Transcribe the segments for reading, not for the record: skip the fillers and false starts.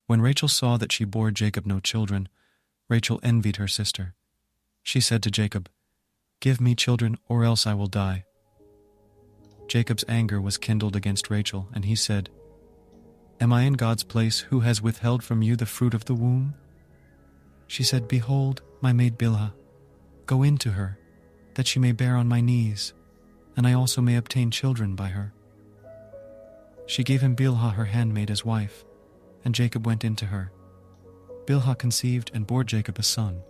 When Rachel saw that she bore Jacob no children, Rachel envied her sister. She said to Jacob, "Give me children, or else I will die." Jacob's anger was kindled against Rachel, and he said, "Am I in God's place, who has withheld from you the fruit of the womb?" She said, "Behold, my maid Bilhah. Go in to her, that she may bear on my knees, and I also may obtain children by her." She gave him Bilhah her handmaid as wife, and Jacob went in to her. Bilhah conceived and bore Jacob a son.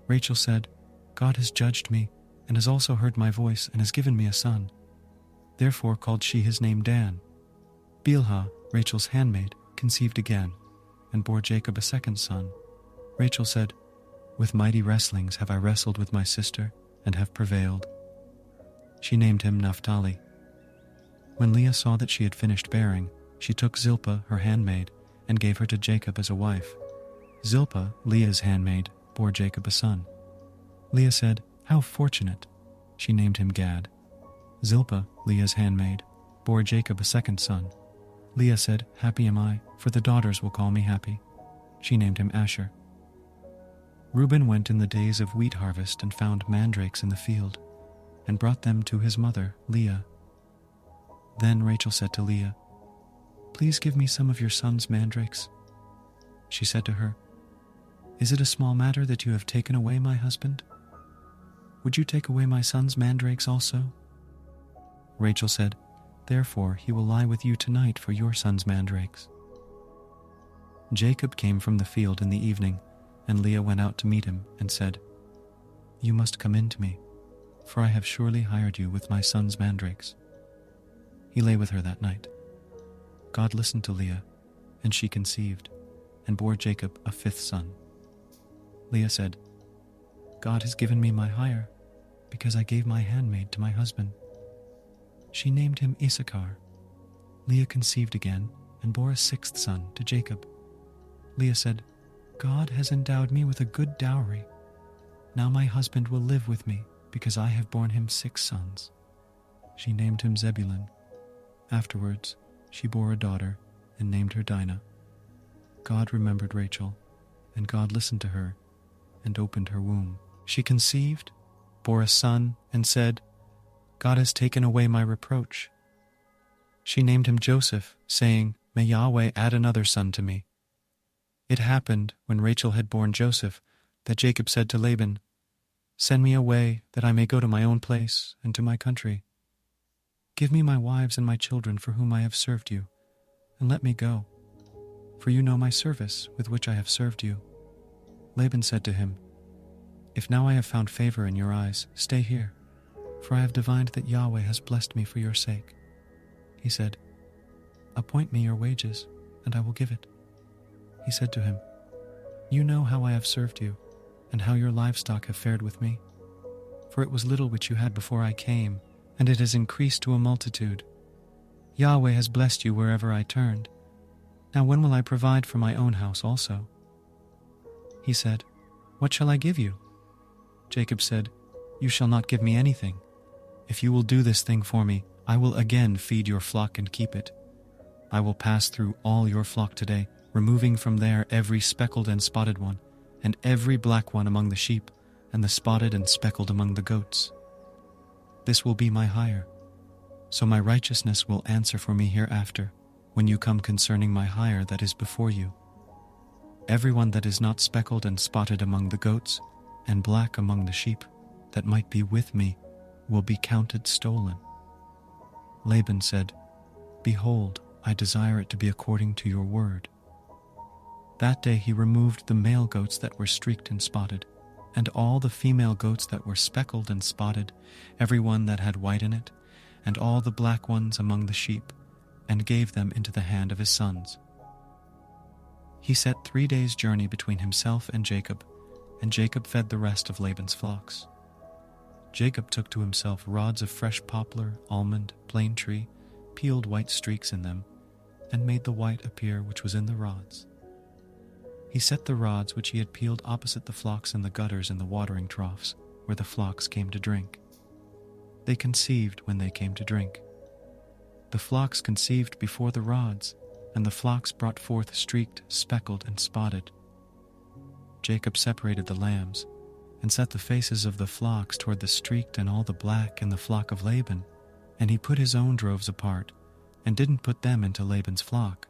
Rachel said, "God has judged me, and has also heard my voice, and has given me a son." Therefore called she his name Dan. Bilhah, Rachel's handmaid, conceived again, and bore Jacob a second son. Rachel said, "With mighty wrestlings have I wrestled with my sister, and have prevailed." She named him Naphtali. When Leah saw that she had finished bearing, she took Zilpah, her handmaid, and gave her to Jacob as a wife. Zilpah, Leah's handmaid, bore Jacob a son. Leah said, "How fortunate!" She named him Gad. Zilpah, Leah's handmaid, bore Jacob a second son. Leah said, "Happy am I, for the daughters will call me happy." She named him Asher. Reuben went in the days of wheat harvest and found mandrakes in the field, and brought them to his mother, Leah. Then Rachel said to Leah, "Please give me some of your son's mandrakes." She said to her, "Is it a small matter that you have taken away my husband? Would you take away my son's mandrakes also?" Rachel said, "Therefore he will lie with you tonight for your son's mandrakes." Jacob came from the field in the evening, and Leah went out to meet him and said, "You must come in to me, for I have surely hired you with my son's mandrakes." He lay with her that night. God listened to Leah, and she conceived, and bore Jacob a fifth son. Leah said, "God has given me my hire, because I gave my handmaid to my husband." She named him Issachar. Leah conceived again, and bore a sixth son to Jacob. Leah said, "God has endowed me with a good dowry. Now my husband will live with me, because I have borne him 6 sons." She named him Zebulun. Afterwards, she bore a daughter, and named her Dinah. God remembered Rachel, and God listened to her, and opened her womb. She conceived, bore a son, and said, "God has taken away my reproach." She named him Joseph, saying, "May Yahweh add another son to me." It happened, when Rachel had borne Joseph, that Jacob said to Laban, "Send me away, that I may go to my own place and to my country. Give me my wives and my children for whom I have served you, and let me go, for you know my service with which I have served you." Laban said to him, "If now I have found favor in your eyes, stay here, for I have divined that Yahweh has blessed me for your sake." He said, "Appoint me your wages, and I will give it." He said to him, "You know how I have served you, and how your livestock have fared with me. For it was little which you had before I came, and it has increased to a multitude. Yahweh has blessed you wherever I turned. Now when will I provide for my own house also?" He said, "What shall I give you?" Jacob said, "You shall not give me anything. If you will do this thing for me, I will again feed your flock and keep it. I will pass through all your flock today, removing from there every speckled and spotted one, and every black one among the sheep, and the spotted and speckled among the goats. This will be my hire. So my righteousness will answer for me hereafter, when you come concerning my hire that is before you. Everyone that is not speckled and spotted among the goats, and black among the sheep, that might be with me, will be counted stolen." Laban said, "Behold, I desire it to be according to your word." That day he removed the male goats that were streaked and spotted, and all the female goats that were speckled and spotted, every one that had white in it, and all the black ones among the sheep, and gave them into the hand of his sons. He set 3 days' journey between himself and Jacob fed the rest of Laban's flocks. Jacob took to himself rods of fresh poplar, almond, plane tree, peeled white streaks in them, and made the white appear which was in the rods. He set the rods which he had peeled opposite the flocks in the gutters in the watering troughs, where the flocks came to drink. They conceived when they came to drink. The flocks conceived before the rods, and the flocks brought forth streaked, speckled, and spotted. Jacob separated the lambs, and set the faces of the flocks toward the streaked and all the black in the flock of Laban, and he put his own droves apart, and didn't put them into Laban's flock.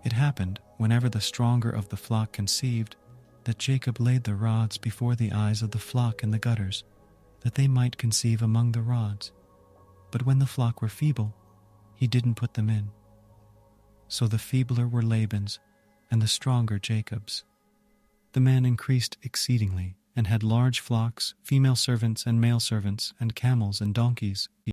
It happened, whenever the stronger of the flock conceived, that Jacob laid the rods before the eyes of the flock in the gutters, that they might conceive among the rods. But when the flock were feeble, he didn't put them in. So the feebler were Laban's, and the stronger Jacob's. The man increased exceedingly, and had large flocks, female servants and male servants, and camels and donkeys.